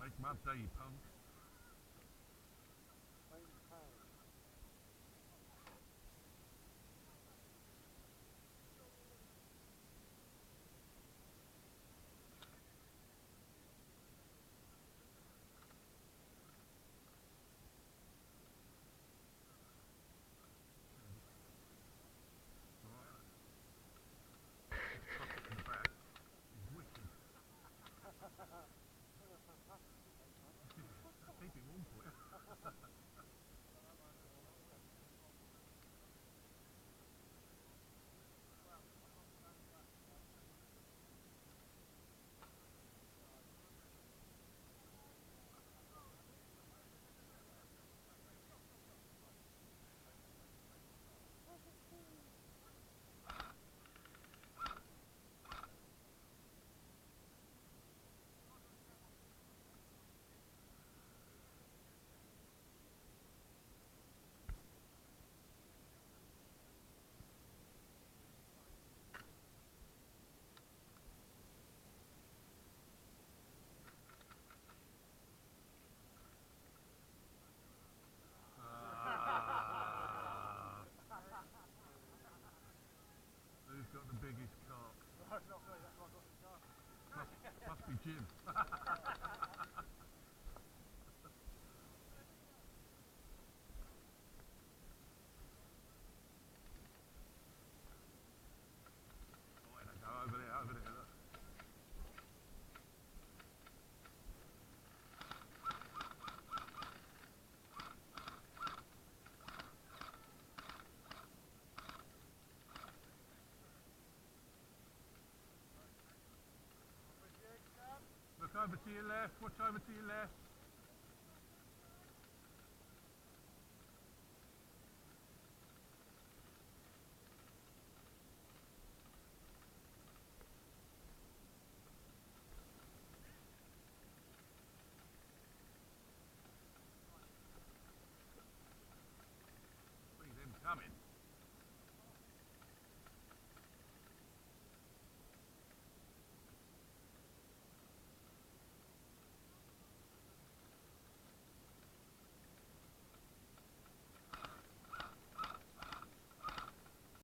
Make my day, punk. Keep it warm for you. Who's got the biggest cock? Not me, that's why I got the car. Must be Jim. Over there, look. Look over to your left, watch over to your left.